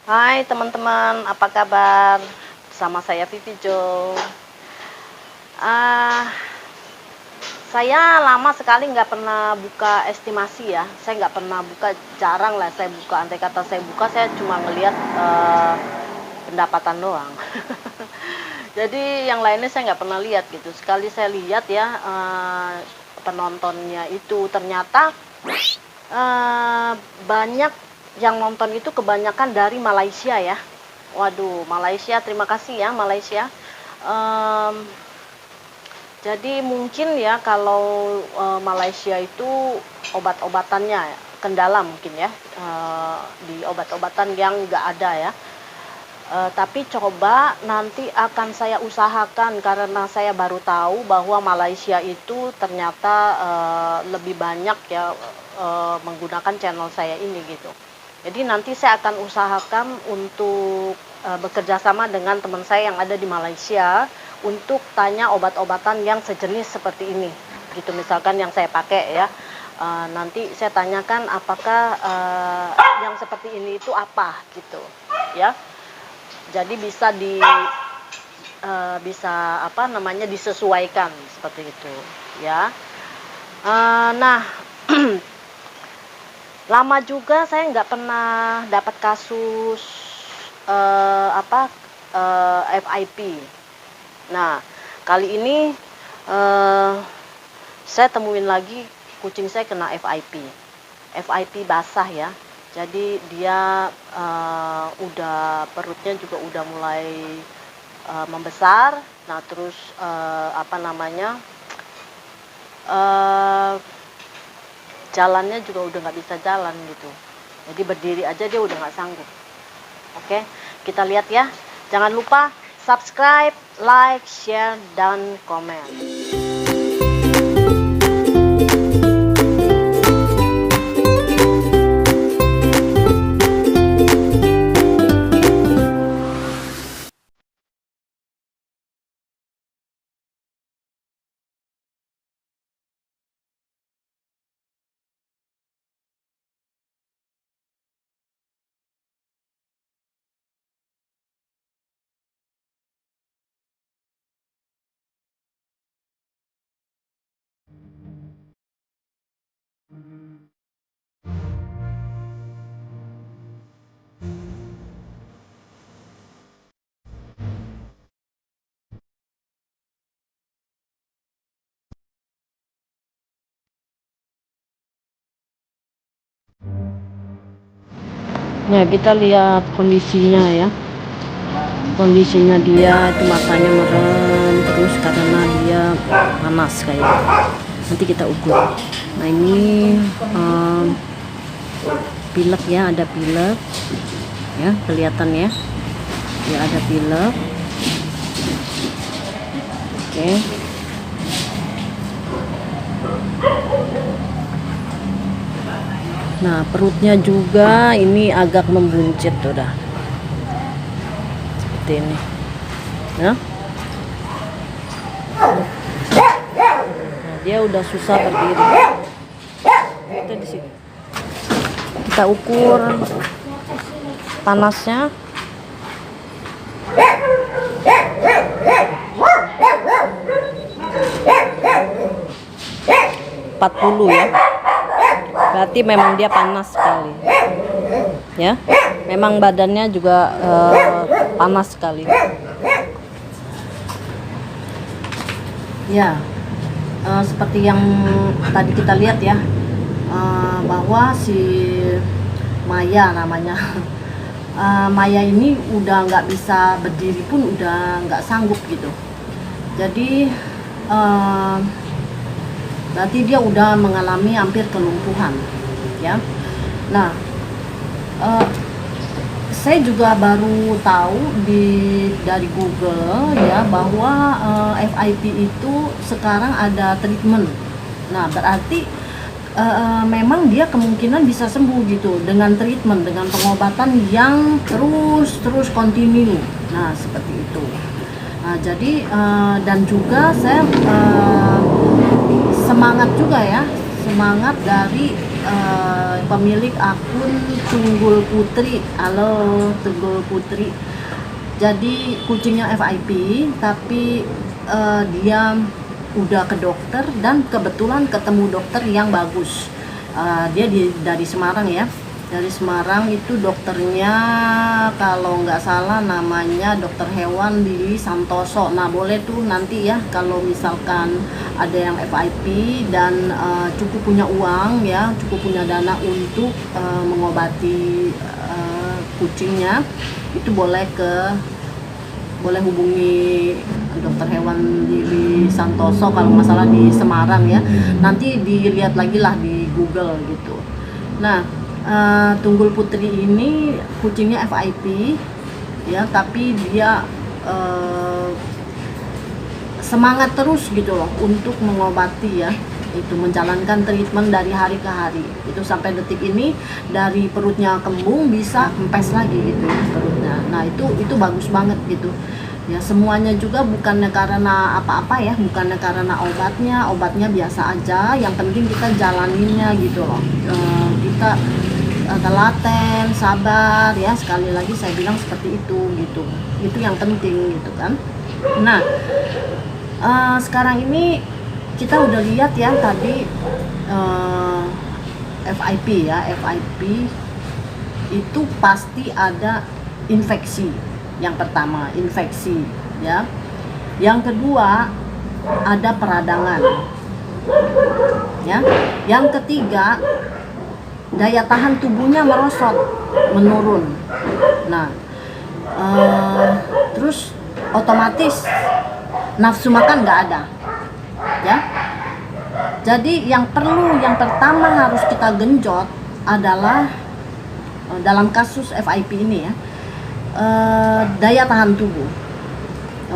Hai teman-teman, apa kabar? Bersama saya Vivi Jo. Ah, saya lama sekali nggak pernah buka estimasi ya. Saya nggak pernah buka, jarang lah saya buka. Andai kata saya buka, saya cuma ngelihat pendapatan doang. Jadi yang lainnya saya nggak pernah lihat gitu. Sekali saya lihat ya, penontonnya itu ternyata eh, banyak yang nonton itu kebanyakan dari Malaysia ya. Waduh, Malaysia, terima kasih ya Malaysia. Em, jadi mungkin ya kalau Malaysia itu obat-obatannya kendala mungkin ya, di obat-obatan yang nggak ada ya. Tapi coba nanti akan saya usahakan karena saya baru tahu bahwa Malaysia itu ternyata lebih banyak ya menggunakan channel saya ini gitu. Jadi nanti saya akan usahakan untuk bekerja sama dengan teman saya yang ada di Malaysia untuk tanya obat-obatan yang sejenis seperti ini. Gitu misalkan yang saya pakai ya. Nanti saya tanyakan apakah yang seperti ini itu apa gitu ya. Jadi bisa apa namanya disesuaikan seperti itu ya. Nah lama juga saya nggak pernah dapat kasus FIP. Nah kali ini saya temuin lagi kucing saya kena FIP. FIP basah ya. Jadi dia udah perutnya juga udah mulai membesar. Nah terus jalannya juga udah nggak bisa jalan gitu. Jadi berdiri aja dia udah nggak sanggup. Oke, kita lihat ya. Jangan lupa subscribe, like, share, dan komen. Ya kita lihat kondisinya ya. Kondisinya dia itu matanya merem terus karena dia panas kayak. Nanti kita ukur. Nah ini pilek ya, ada pilek ya, kelihatan ya. Ya ada pilek. Oke. Nah perutnya juga ini agak membuncit udah seperti ini ya. Nah, dia udah susah berdiri. Kita di sini kita ukur panasnya. ...40 ya. Berarti memang dia panas sekali ya, memang badannya juga panas sekali ya. Seperti yang tadi kita lihat ya, bahwa si Maya namanya Maya ini udah nggak bisa berdiri pun udah nggak sanggup gitu. Jadi berarti dia udah mengalami hampir kelumpuhan ya. Nah saya juga baru tahu dari Google ya bahwa FIP itu sekarang ada treatment. Nah berarti memang dia kemungkinan bisa sembuh gitu dengan treatment, dengan pengobatan yang terus continue. Nah seperti itu. Nah jadi dan juga saya semangat juga ya, semangat dari pemilik akun Tunggul Putri. Halo Tunggul Putri. Jadi kucingnya FIP, tapi dia udah ke dokter dan kebetulan ketemu dokter yang bagus. Dia dari Semarang ya. Dari Semarang itu dokternya kalau nggak salah namanya dokter hewan Lili Santoso. Nah boleh tuh nanti ya kalau misalkan ada yang FIP dan cukup punya uang ya, cukup punya dana untuk mengobati kucingnya, itu boleh hubungi dokter hewan Lili Santoso kalau masalah di Semarang ya. Nanti dilihat lagi lah di Google gitu. Nah Tunggul Putri ini kucingnya FIP ya, tapi dia semangat terus gitu loh untuk mengobati ya, itu menjalankan treatment dari hari ke hari itu sampai detik ini. Dari perutnya kembung bisa kempes lagi gitu ya perutnya. Nah itu bagus banget gitu ya. Semuanya juga bukannya karena apa-apa ya, bukannya karena obatnya biasa aja, yang penting kita jalaninnya gitu loh. Kita telaten, sabar ya, sekali lagi saya bilang seperti itu gitu. Itu yang penting gitu kan. Nah sekarang ini kita udah lihat ya tadi FIP ya, FIP itu pasti ada infeksi. Yang pertama infeksi ya, yang kedua ada peradangan ya, yang ketiga daya tahan tubuhnya merosot, menurun. Nah terus otomatis nafsu makan nggak ada ya. Jadi yang pertama harus kita genjot adalah dalam kasus FIP ini ya, daya tahan tubuh.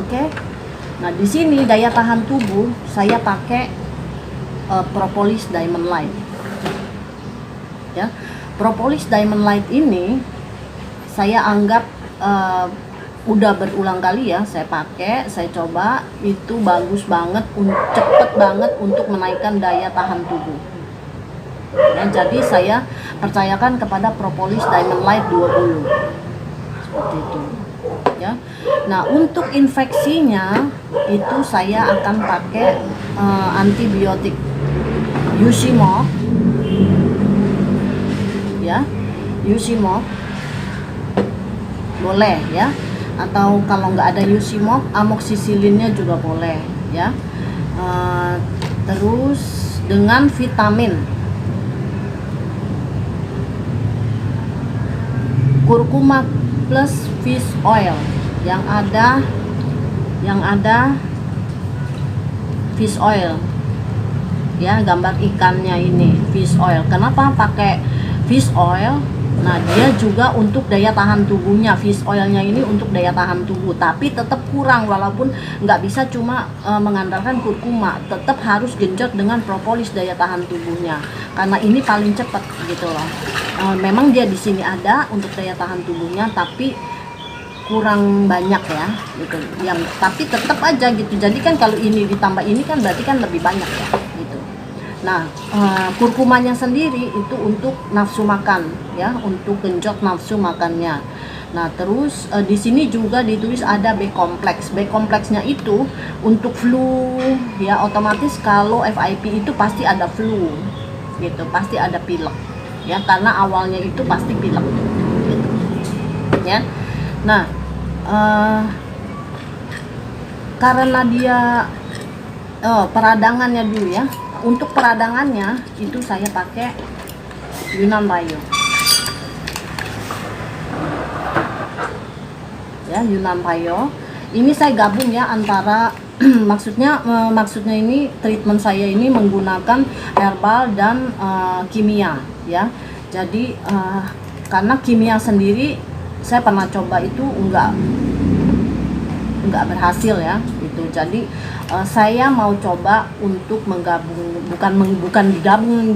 Oke. Nah di sini daya tahan tubuh saya pakai Propolis Diamond Light ya. Propolis Diamond Light ini saya anggap udah berulang kali ya saya pakai, saya coba, itu bagus banget, cepet banget untuk menaikkan daya tahan tubuh ya. Jadi saya percayakan kepada Propolis Diamond Light 20 seperti itu ya. Nah untuk infeksinya itu saya akan pakai antibiotik Usimog ya, Usimog boleh ya, atau kalau nggak ada Usimog, amoxicillinnya juga boleh ya. Terus dengan vitamin kurkuma plus fish oil, yang ada fish oil ya, gambar ikannya ini fish oil. Kenapa pakai fish oil? Nah dia juga untuk daya tahan tubuhnya, fish oilnya ini untuk daya tahan tubuh, tapi tetap kurang, walaupun nggak bisa cuma mengandalkan kurkuma, tetap harus genjot dengan propolis daya tahan tubuhnya, karena ini paling cepat gitu loh. Memang dia di sini ada untuk daya tahan tubuhnya, tapi kurang banyak ya gitu. Tapi tetap aja gitu. Jadi kan kalau ini ditambah ini kan berarti kan lebih banyak ya gitu. Nah, kurkumanya sendiri itu untuk nafsu makan ya, untuk genjot nafsu makannya. Nah, terus di sini juga ditulis ada B kompleks. B kompleksnya itu untuk flu ya, otomatis kalau FIP itu pasti ada flu gitu, pasti ada pilek ya, karena awalnya itu pasti pilek gitu ya. Nah, karena dia peradangannya dulu ya. Untuk peradangannya itu saya pakai Yunnan Raya. Ya, Yunnan Raya. Ini saya gabung ya antara maksudnya ini treatment saya ini menggunakan herbal dan kimia ya. Jadi karena kimia sendiri saya pernah coba itu enggak berhasil ya itu. Jadi saya mau coba untuk menggabung, bukan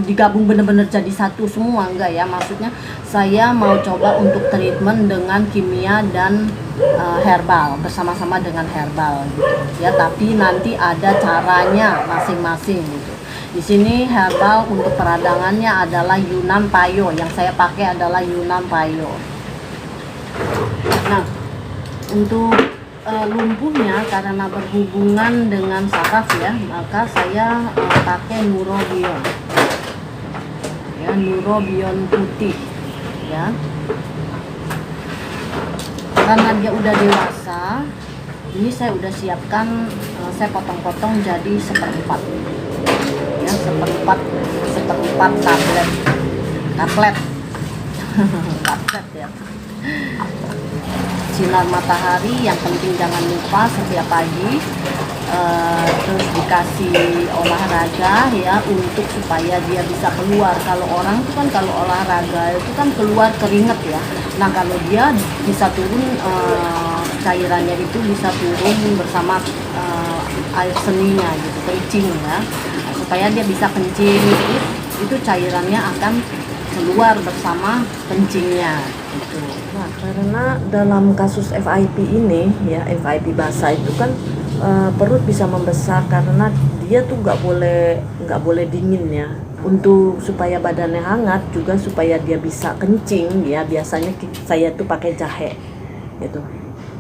digabung benar-benar jadi satu semua, enggak ya, maksudnya saya mau coba untuk treatment dengan kimia dan herbal, bersama-sama dengan herbal gitu ya, tapi nanti ada caranya masing-masing gitu. Di sini herbal untuk peradangannya adalah Yunnan Payo. Yang saya pakai adalah Yunnan Payo. Nah, untuk lumpuhnya karena berhubungan dengan saraf ya, maka saya pakai Neurobion. Ya, Neurobion putih ya. Karena dia udah dewasa, ini saya udah siapkan, saya potong-potong jadi seperempat ya, seperempat tablet tablet ya. Sinar matahari yang penting jangan lupa setiap pagi, terus dikasih olahraga ya, untuk supaya dia bisa keluar. Kalau orang itu kan kalau olahraga itu kan keluar keringet ya. Nah kalau dia bisa turun, cairannya itu bisa turun bersama air seninya gitu, kencing ya. Nah, supaya dia bisa kencing itu cairannya akan keluar bersama kencingnya gitu. Nah, karena dalam kasus FIP ini ya, FIP basah itu kan perut bisa membesar karena dia tuh nggak boleh dingin ya. Untuk supaya badannya hangat juga supaya dia bisa kencing ya, biasanya saya tuh pakai jahe gitu.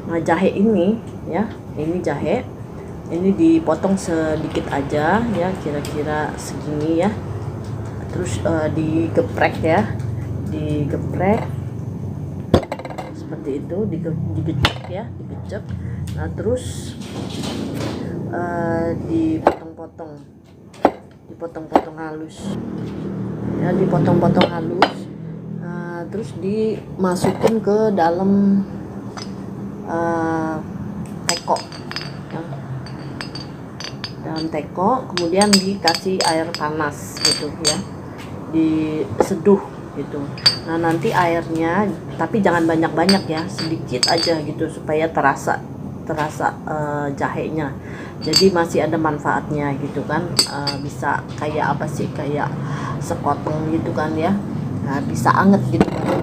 Nah jahe ini ya, ini jahe ini dipotong sedikit aja ya, kira-kira segini ya, terus digeprek ya, digeprek seperti itu, digecek ya, digecek. Nah terus dipotong-potong halus ya, dipotong-potong halus. Terus dimasukin ke dalam teko ya. Dalam teko, kemudian dikasih air panas gitu ya, diseduh gitu. Nah nanti airnya, tapi jangan banyak-banyak ya, sedikit aja gitu supaya terasa jahenya. Jadi masih ada manfaatnya gitu kan. Bisa kayak apa sih, kayak sepotong gitu kan ya. Nah, bisa anget gitu kan,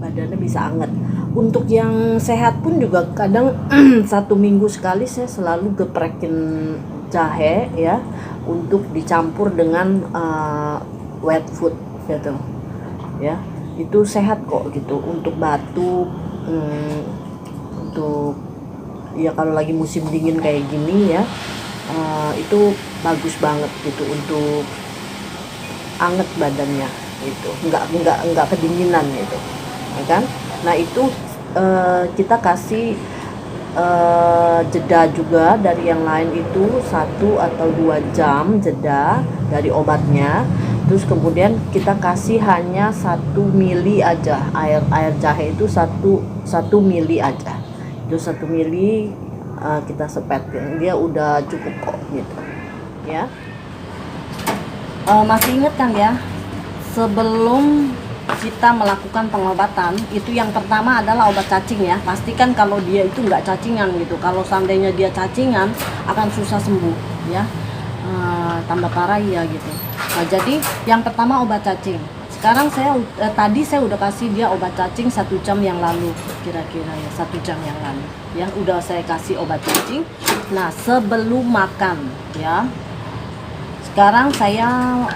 badannya bisa anget. Untuk yang sehat pun juga kadang 1 minggu sekali saya selalu geprekin jahe ya, untuk dicampur dengan wet food gitu ya. Itu sehat kok gitu, untuk batuk, untuk ya kalau lagi musim dingin kayak gini ya, itu bagus banget gitu untuk anget badannya gitu, nggak kedinginan gitu ya kan. Nah itu kita kasih jeda juga dari yang lain, itu 1 atau 2 jam jeda dari obatnya. Terus kemudian kita kasih hanya 1 mili aja air jahe itu, 1 mili aja, itu 1 mili kita sepetin, dia udah cukup kok gitu ya. Masih ingat kan ya, sebelum kita melakukan pengobatan itu yang pertama adalah obat cacing ya. Pastikan kalau dia itu nggak cacingan gitu. Kalau seandainya dia cacingan akan susah sembuh ya, tambah parah ya gitu. Nah, jadi yang pertama obat cacing. Sekarang tadi saya udah kasih dia obat cacing 1 jam yang lalu, kira-kira ya 1 jam yang lalu ya, udah saya kasih obat cacing. Nah sebelum makan ya, sekarang saya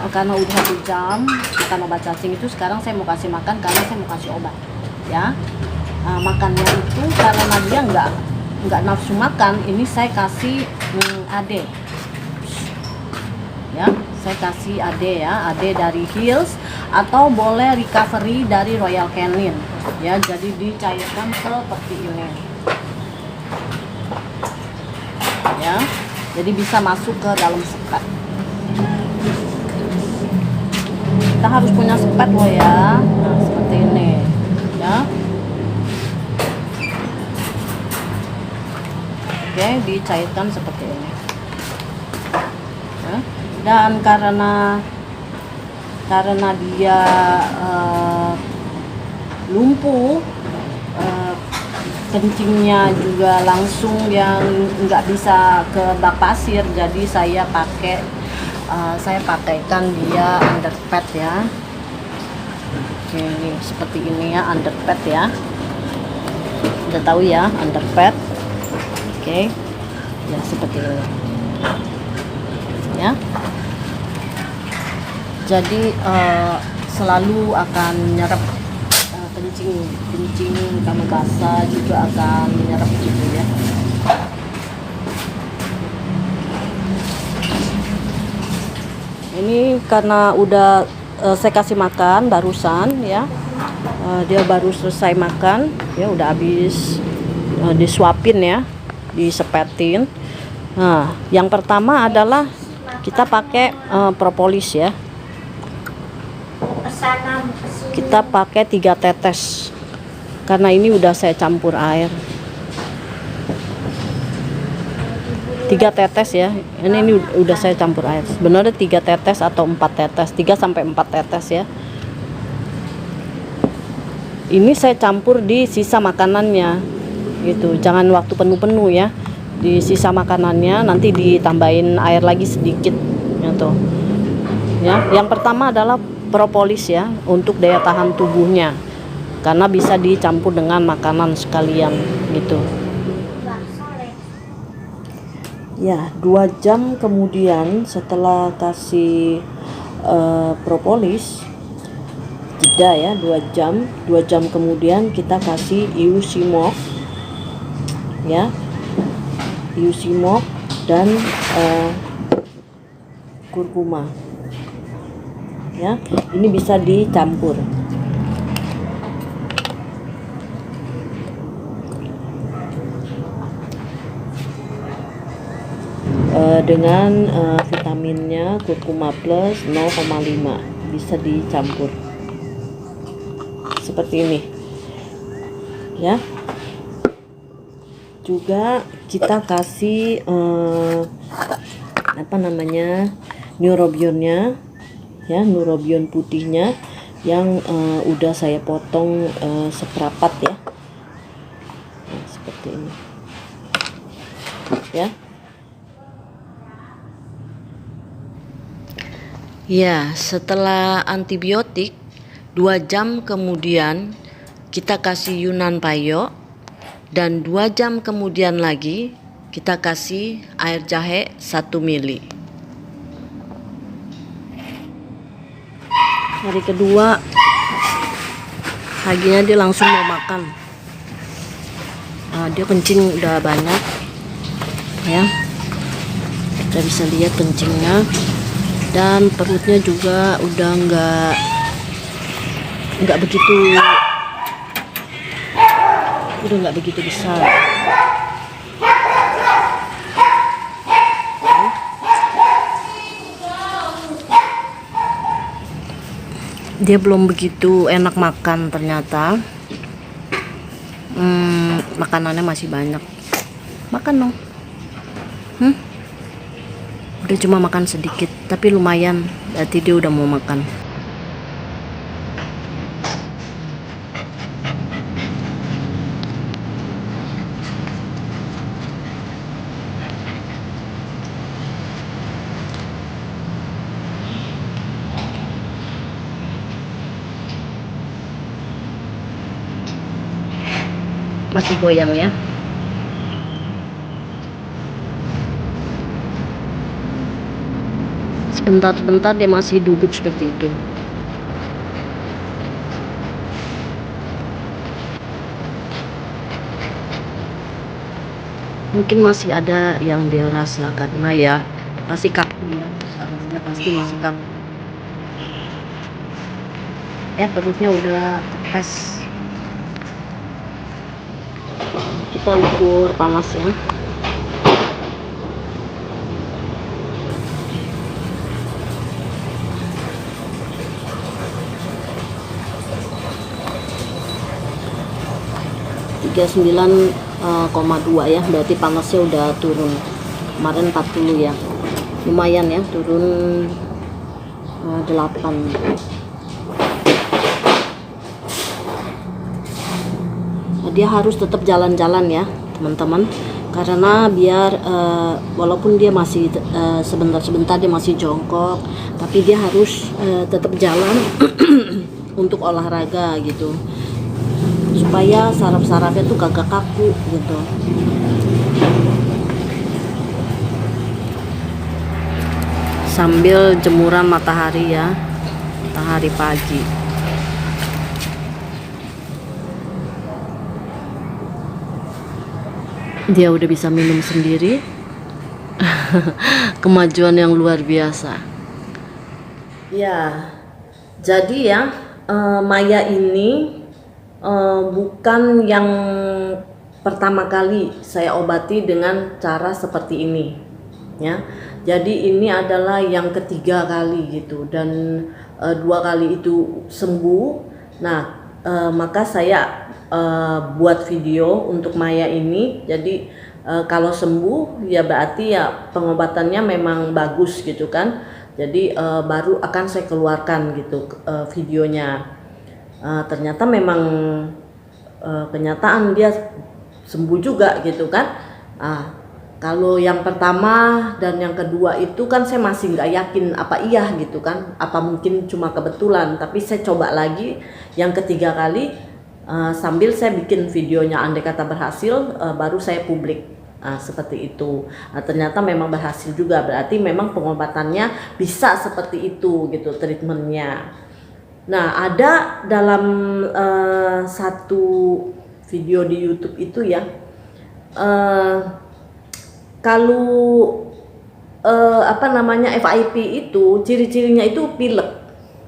karena udah 1 jam makan obat cacing itu, sekarang saya mau kasih makan karena saya mau kasih obat ya. Makannya itu karena dia nggak nafsu makan, ini saya kasih AD ya, saya kasih AD ya, AD dari Hills atau boleh recovery dari Royal Canin ya. Jadi dicairkan seperti ini ya, jadi bisa masuk ke dalam sepet. Kita harus punya sepet loh ya. Nah seperti ini ya. Oke, dicairkan seperti ini ya. Dan karena dia lumpuh, kencingnya juga langsung yang nggak bisa ke bak pasir, jadi saya pakaikan dia underpad ya. Oke, ini seperti ini ya, underpad ya, udah tahu ya underpad. Oke ya, seperti ini ya. jadi selalu akan menyerap kencing kalau basah juga akan menyerap gitu ya. Ini karena udah saya kasih makan barusan ya. Dia baru selesai makan ya, udah habis disuapin ya, disepetin. Nah, yang pertama adalah kita pakai propolis ya. Kita pakai 3 tetes karena ini udah saya campur air. 3 tetes ya, ini udah saya campur air. Sebenarnya 3 tetes atau 4 tetes, 3 sampai 4 tetes ya. Ini saya campur di sisa makanannya gitu, jangan waktu penuh-penuh ya. Di sisa makanannya nanti ditambahin air lagi sedikit gitu ya. Yang pertama adalah propolis ya, untuk daya tahan tubuhnya, karena bisa dicampur dengan makanan sekalian gitu ya. 2 jam kemudian setelah kasih propolis, jeda ya 2 jam kemudian kita kasih Iusimog ya, Iusimog dan kurkuma ya. Ini bisa dicampur dengan vitaminnya kurkuma plus 0,5, bisa dicampur seperti ini ya. Juga kita kasih apa namanya, neurobionnya ya, neurobion putihnya yang udah saya potong seperapat ya. Nah, seperti ini ya. Ya, setelah antibiotik 2 jam kemudian kita kasih Yunnan Payo, dan 2 jam kemudian lagi kita kasih air jahe 1 mili. Hari kedua paginya dia langsung mau makan. Dia kencing udah banyak ya, kita bisa lihat kencingnya, dan perutnya juga udah nggak begitu besar. Dia belum begitu enak makan ternyata. Makanannya masih banyak. Makan dong. Udah cuma makan sedikit, tapi lumayan, berarti dia udah mau makan. Masih goyang ya. Sebentar-sebentar dia masih duduk seperti itu. Mungkin masih ada yang dia rasa, karena ya pasti kaku ya, sarafnya pasti masih kaku ya, perutnya udah kempes. Kita ukur panasnya. Tiga 39,2 ya, berarti panasnya udah turun. Kemarin 40 ya, lumayan ya, turun 8. Dia harus tetap jalan-jalan ya teman-teman, karena biar walaupun dia masih sebentar-sebentar dia masih jongkok, tapi dia harus tetap jalan untuk olahraga gitu, supaya saraf-sarafnya tuh kagak kaku gitu. Sambil jemuran matahari ya, matahari pagi. Dia udah bisa minum sendiri. Kemajuan yang luar biasa. Ya, jadi ya Maya ini bukan yang pertama kali saya obati dengan cara seperti ini, ya. Jadi ini adalah yang ketiga kali gitu, dan 2 kali itu sembuh. Nah, maka saya buat video untuk Maya ini. Jadi kalau sembuh ya berarti ya pengobatannya memang bagus gitu kan. Jadi baru akan saya keluarkan gitu videonya. Ternyata memang kenyataan dia sembuh juga gitu kan. Kalau yang pertama dan yang kedua itu kan saya masih nggak yakin apa iya gitu kan, apa mungkin cuma kebetulan. Tapi saya coba lagi yang ketiga kali, sambil saya bikin videonya, andai kata berhasil baru saya publik. Seperti itu. Ternyata memang berhasil juga, berarti memang pengobatannya bisa seperti itu gitu, treatmentnya. Nah, ada dalam satu video di YouTube itu ya, kalau FIP itu ciri-cirinya itu pilek,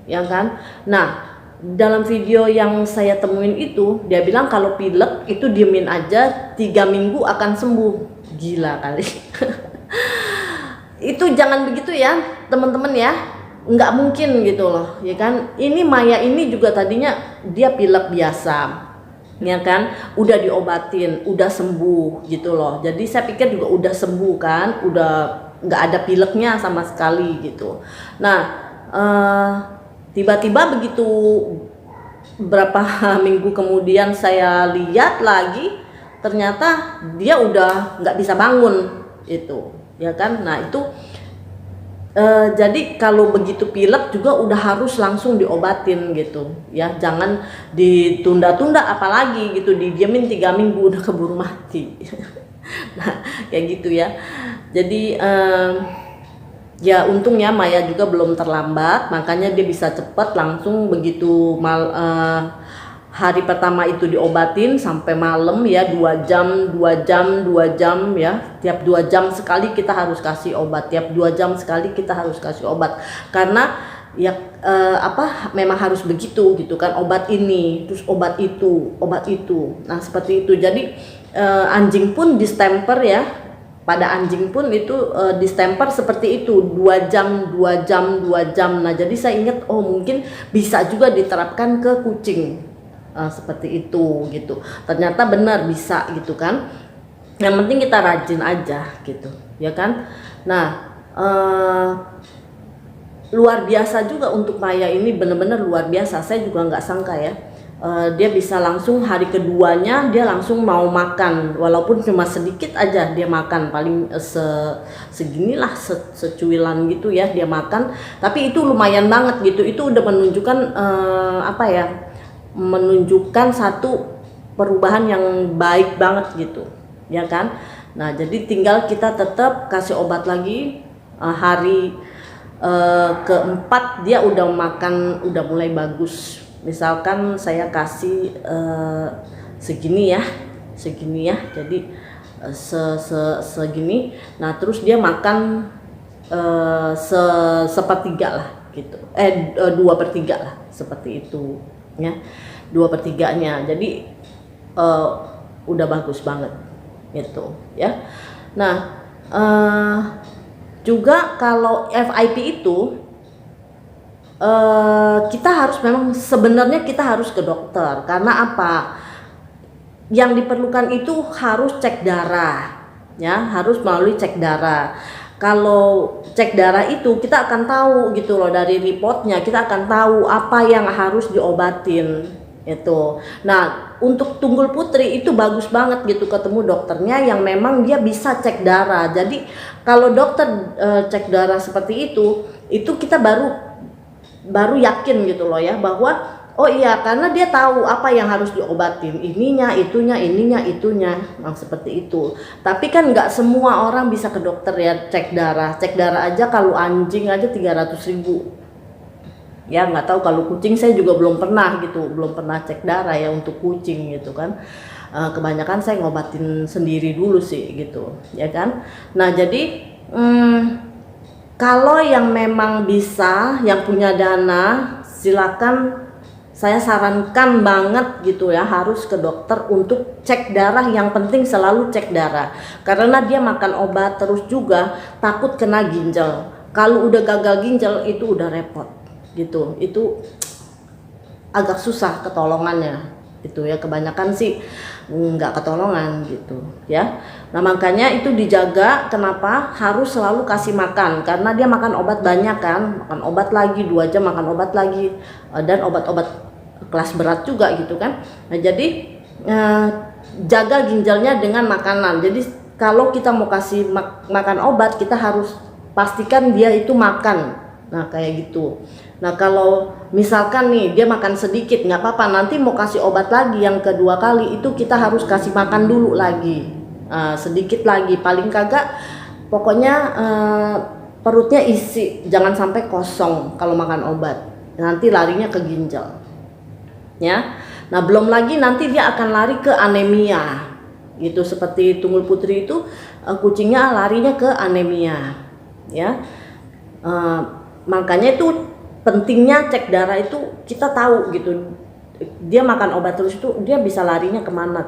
ya kan? Nah, dalam video yang saya temuin itu dia bilang kalau pilek itu diemin aja 3 minggu akan sembuh. Gila kali. Itu jangan begitu ya teman-teman ya, nggak mungkin gitu loh, ya kan? Ini Maya ini juga tadinya dia pilek biasa, ya kan, udah diobatin, udah sembuh gitu loh. Jadi saya pikir juga udah sembuh kan, udah nggak ada pileknya sama sekali gitu. Nah, tiba-tiba begitu berapa minggu kemudian saya lihat lagi, ternyata dia udah nggak bisa bangun itu, ya kan. Nah itu jadi kalau begitu pilek juga udah harus langsung diobatin gitu ya, jangan ditunda-tunda apalagi gitu, didiamin 3 minggu udah keburu mati. Nah kayak gitu ya. Jadi ya untungnya Maya juga belum terlambat, makanya dia bisa cepat langsung begitu hari pertama itu diobatin sampai malam ya, 2 jam ya, tiap 2 jam sekali kita harus kasih obat, tiap 2 jam sekali kita harus kasih obat, karena ya memang harus begitu gitu kan, obat ini terus obat itu. Nah seperti itu. Jadi anjing pun distemper ya, pada anjing pun itu distemper seperti itu, 2 jam. Nah jadi saya ingat, oh mungkin bisa juga diterapkan ke kucing. Seperti itu gitu. Ternyata benar bisa gitu kan. Yang penting kita rajin aja gitu, ya kan. Nah luar biasa juga untuk Maya ini, benar-benar luar biasa. Saya juga nggak sangka ya, dia bisa langsung hari keduanya dia langsung mau makan, walaupun cuma sedikit aja dia makan, paling seginilah, secuilan gitu ya dia makan. Tapi itu lumayan banget gitu. Itu udah menunjukkan menunjukkan satu perubahan yang baik banget gitu, ya kan. Nah jadi tinggal kita tetap kasih obat lagi. Hari keempat dia udah makan, udah mulai bagus. Misalkan saya kasih segini ya, jadi segini. Nah terus dia makan sepertiga lah gitu, 2/3 lah, seperti itu ya, 2/3-nya. Jadi udah bagus banget gitu ya. Nah juga kalau FIP itu kita harus, memang sebenarnya kita harus ke dokter. Karena apa? Yang diperlukan itu harus cek darah ya, harus melalui cek darah. Kalau cek darah itu kita akan tahu gitu loh, dari reportnya kita akan tahu apa yang harus diobatin itu. Nah untuk Tunggul Putri itu bagus banget gitu, ketemu dokternya yang memang dia bisa cek darah. Jadi kalau dokter cek darah seperti itu kita baru yakin gitu loh ya, bahwa oh iya, karena dia tahu apa yang harus diobatin, ininya, itunya. Nah, seperti itu. Tapi kan nggak semua orang bisa ke dokter ya cek darah. Cek darah aja kalau anjing aja 300.000. Ya nggak tahu kalau kucing, saya juga belum pernah gitu, belum pernah cek darah ya untuk kucing gitu kan. Kebanyakan saya ngobatin sendiri dulu sih gitu ya kan. Nah jadi kalau yang memang bisa, yang punya dana, silakan, saya sarankan banget gitu ya, harus ke dokter untuk cek darah. Yang penting selalu cek darah, karena dia makan obat terus juga takut kena ginjal. Kalau udah gagal ginjal itu udah repot gitu, itu agak susah ketolongannya itu ya, kebanyakan sih nggak ketolongan gitu ya. Nah makanya itu dijaga, kenapa harus selalu kasih makan, karena dia makan obat banyak kan, makan obat lagi 2 jam makan obat lagi, dan obat-obat kelas berat juga gitu kan. Nah jadi jaga ginjalnya dengan makanan. Jadi kalau kita mau kasih makan obat, kita harus pastikan dia itu makan. Nah kayak gitu. Nah kalau misalkan nih dia makan sedikit nggak apa-apa, nanti mau kasih obat lagi yang kedua kali itu kita harus kasih makan dulu lagi, sedikit lagi, paling kagak pokoknya perutnya isi, jangan sampai kosong kalau makan obat, nanti larinya ke ginjal ya. Nah belum lagi nanti dia akan lari ke anemia gitu, seperti Tunggul Putri itu kucingnya larinya ke anemia ya. Makanya itu pentingnya cek darah itu, kita tahu gitu dia makan obat terus itu dia bisa larinya kemana.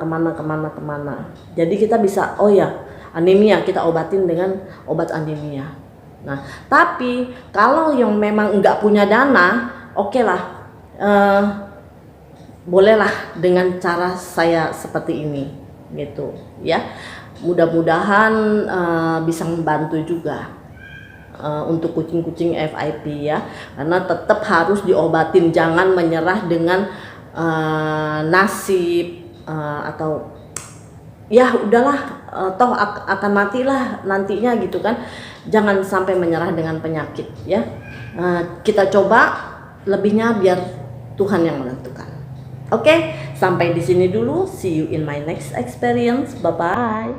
Jadi kita bisa, oh ya anemia, kita obatin dengan obat anemia. Nah tapi kalau yang memang nggak punya dana, oke lah, bolehlah dengan cara saya seperti ini gitu ya. Mudah-mudahan bisa membantu juga untuk kucing-kucing FIP ya, karena tetap harus diobatin, jangan menyerah dengan nasib atau ya udahlah toh akan matilah nantinya gitu kan. Jangan sampai menyerah dengan penyakit ya. Kita coba, lebihnya biar Tuhan yang menentukan. Oke, sampai di sini dulu. See you in my next experience. Bye bye.